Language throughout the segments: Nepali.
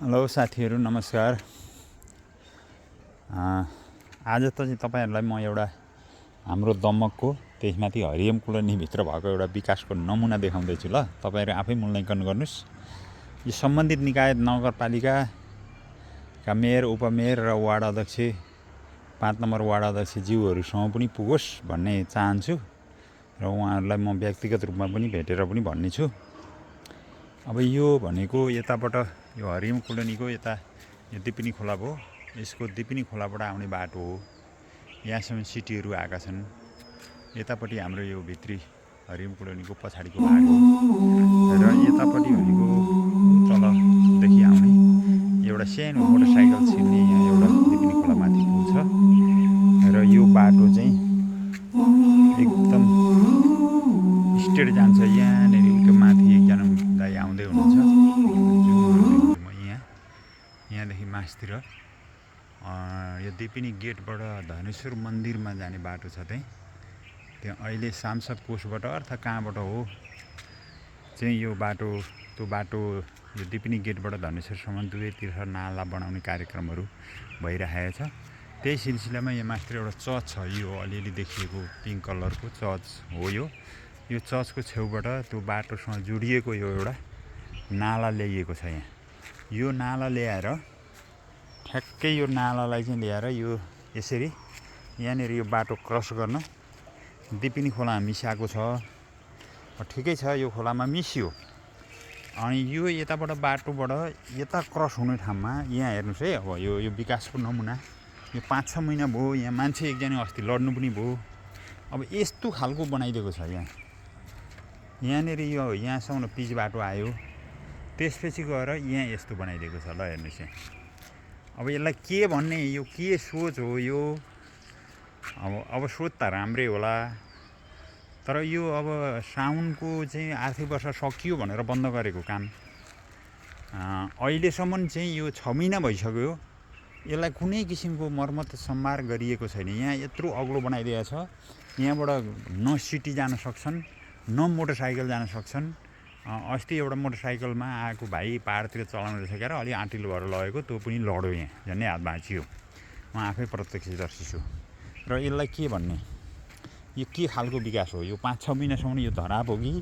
हेलो साथीहरू नमस्कार। आज त चाहिँ तपाईहरुलाई म एउटा हाम्रो दमकको त्यसमाथि हरियम कोलोनीभित्र भएको एउटा विकासको नमुना देखाउँदै छु। ल तपाईहरु आफै मूल्याङ्कन गर्नुस्। यो सम्बन्धित निकाय नगरपालिकाका मेयर उपमेयर र वार्ड अध्यक्ष 5 नम्बर वार्ड अध्यक्ष ज्यूहरुसँग पनि पुगोस् भन्ने चाहन्छु र उहाँहरुलाई म व्यक्तिगत रूपमा पनि भेटेर पनि भन्ने छु। अब यो भनेको यताबाट यो हरियम कोलोनीको यता यो दिपिनी खोला भयो। यसको दिपिनी खोलाबाट आउने बाटो हो। यहाँसम्म सिटीहरु आएका छन्। यतापट्टि हाम्रो यो भित्री हरियम कोलोनीको पछाडीको भाग हो र यतापट्टि भनेको तलदेखि आउने एउटा सानो मोटरसाइकल छिर्ने यहाँ एउटा दिपिनी खोला माथि पुल छ र यो बाटो चाहिँ एकदम स्ट्रेट जान्छ। यहाँनेर माथि एकजना दाइ आउँदै हुनुहुन्छ। यहाँदेखि मास्तिर यो दिपिनी गेटबाट धनेश्वर मन्दिरमा जाने बाटो छ। त्यहाँ अहिले सांसद कोषबाट अर्थात् कहाँबाट हो चाहिँ यो बाटो त्यो बाटो यो दिपिनी गेटबाट धनेश्वरसम्म दुवैतिर नाला बनाउने कार्यक्रमहरू भइरहेको छ। त्यही सिलसिलामा यहाँ मास्तिर एउटा चर्च छ। यो अलिअलि देखिएको पिङ्क कलरको चर्च हो। यो चर्चको छेउबाट त्यो बाटोसँग जोडिएको यो एउटा नाला ल्याइएको छ। यहाँ यो नाला ल्याएर ठ्याक्कै यो नालालाई चाहिँ ल्याएर यो यसरी यहाँनेर यो बाटो क्रस गर्न दिपिनी खोला मिसाएको छ। ठिकै छ, यो खोलामा मिसियो। अनि यो यताबाट बाटोबाट यता क्रस हुने ठाउँमा यहाँ हेर्नुस् है। अब यो विकासको नमुना यो 5-6 महिना भयो। यहाँ मान्छे एकजना अस्ति लड्नु पनि भयो। अब यस्तो खालको बनाइदिएको छ। यहाँनेर यो यहाँसम्म पिच बाटो आयो। त्यसपछि गएर यहाँ यस्तो बनाइदिएको छ। ल हेर्नुस् यहाँ। अब यसलाई के भन्ने, यो के सोच हो यो? अब सोच त राम्रै होला, तर यो अब साउनको चाहिँ आर्थिक वर्ष सकियो भनेर बन्द गरेको काम अहिलेसम्म चाहिँ यो 6 महिना भइसक्यो। यसलाई कुनै किसिमको मर्मत सम्मार गरिएको छैन। यहाँ यत्रो अग्लो बनाइदिएको छ। यहाँबाट न सिटी जान सक्छन्, न मोटरसाइकल जान सक्छन्। अस्ति एउटा मोटरसाइकलमा आएको भाइ पाहाडतिर चलाउन सकेर अलि आँटिलो भएर लगेको, त्यो पनि लड्यो। यहाँ झन्डै हात भाँचियो। म आफै प्रत्यक्षदर्शी छु। र यसलाई के भन्ने, यो के खालको विकास हो? यो 5-6 महिनासम्म यो धराप हो कि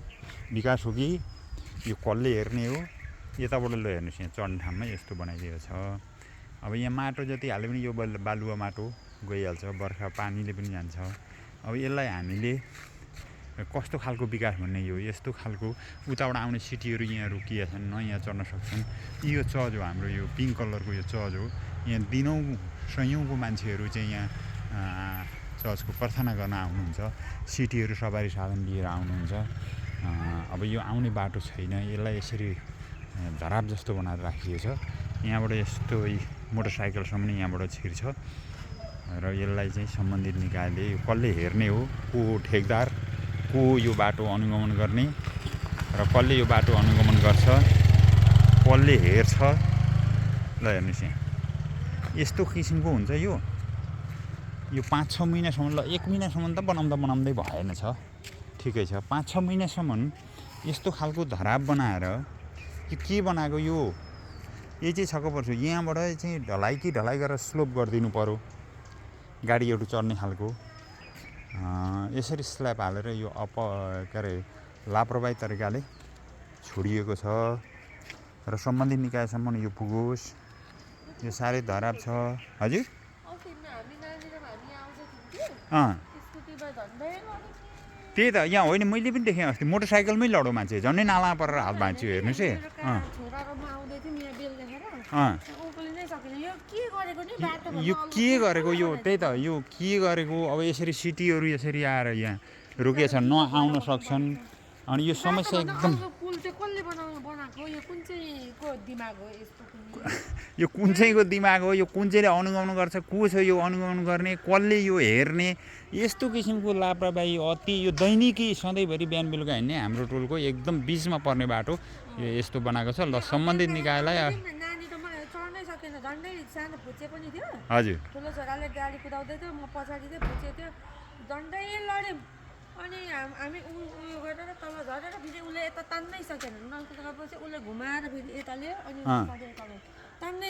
विकास हो कि यो कसले हेर्ने हो? यताबाट ल हेर्नुहोस्, यहाँ चढ्ने ठाउँमा यस्तो बनाइदिएको छ। अब यहाँ माटो जति हाले पनि यो बालुवा माटो गइहाल्छ। बर्खा पानीले पनि जान्छ। अब यसलाई हामीले कस्तो खालको विकास भन्ने? यो यस्तो खालको उताबाट आउने सिटीहरु यहाँ रोकिएका छन्, न यहाँ चढ्न सक्छन्। यो चर्च हो हाम्रो, यो पिङ्क कलरको यो चर्च हो। यहाँ दिनौँ सयौँको मान्छेहरू चाहिँ यहाँ चर्चको प्रार्थना गर्न आउनुहुन्छ। सिटीहरु सवारी साधन लिएर आउनुहुन्छ। अब यो आउने बाटो छैन। यसलाई यसरी धराप जस्तो बनाएर राखिएको छ। यहाँबाट यस्तो मोटरसाइकलसम्म यहाँबाट छिर्छ र यसलाई चाहिँ सम्बन्धित निकायले यो कसले हेर्ने हो? को हो ठेकदार? को यो बाटो अनुगमन गर्ने र कसले यो बाटो अनुगमन गर्छ? कसले हेर्छ? ल हेर्नुस् यहाँ यस्तो किसिमको हुन्छ। यो 5-6 महिनासम्म, ल 1 महिनासम्म त बनाउँदै भएन छ। ठिकै छ, 5-6 महिनासम्म यस्तो खालको धराप बनाएर यो के बनाएको? यो चाहिँ छक्क पर्छु। यहाँबाट चाहिँ ढलाइ गरेर स्लोप गरिदिनु पर्यो, गाडीहरू चढ्ने खालको। यसरी स्ल्याब हालेर यो लापरवाही तरिकाले छोडिएको छ र सम्बन्धित निकायसम्म यो पुगोस्। यो साह्रै धराप छ। हजुर त्यही त यहाँ होइन, मैले पनि देखेँ अस्ति मोटरसाइकलमै लडो मान्छे, झन्डै नालामा परेर हात भाँच्यो। हेर्नुहोस् है। यो के गरेको? यो त्यही त, यो के गरेको? अब यसरी सिटीहरु यसरी आएर यहाँ रोकिएछन्, न आउन सक्छन्। अनि यो समस्या एकदम यो कुन चाहिँको दिमाग हो? यो कुन चाहिँले अनुगमन गर्छ? को छ यो अनुगमन गर्ने? कसले यो हेर्ने? यस्तो किसिमको लापरवाही अति यो दैनिकी सधैँभरि बिहान बेलुका हिँड्ने हाम्रो टोलको एकदम बीचमा पर्ने बाटो यो यस्तो बनाएको छ। ल सम्बन्धित निकायलाई हजुर ठुलो छोराले गाडी कुदाउँदै थियो, म पछाडि थिएँ, भुचे थियो, डन्डै लड्यौँ। अनि हामी उयो गरेर तल झरेर फेरि उसले यता तान्नै सकेन। नल्कुदापछि उसले घुमाएर फेरि यता ल्यायो। अनि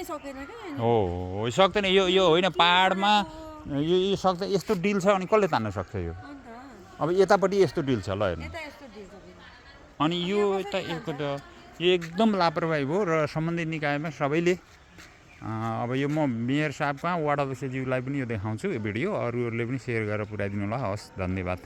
सकेन क्या हो सक्दैन यो होइन पाहाडमा यो सक्छ यस्तो डिल छ अनि कसले तान्न सक्छ यो अन्त अब यतापट्टि यस्तो डिल छ ल हेर्नु यता यस्तो दिन्छ फेरि अनि यो त यो एकदम लापरवाही भयो र सम्बन्धित निकायमा सबैले अब यो म मेयर साहब कहाँ वार्ड अध्यक्षज्यूलाई पनि यो देखाउँछु यो भिडियो अरूहरूले पनि सेयर गरेर पुऱ्याइदिनु होला हवस् धन्यवाद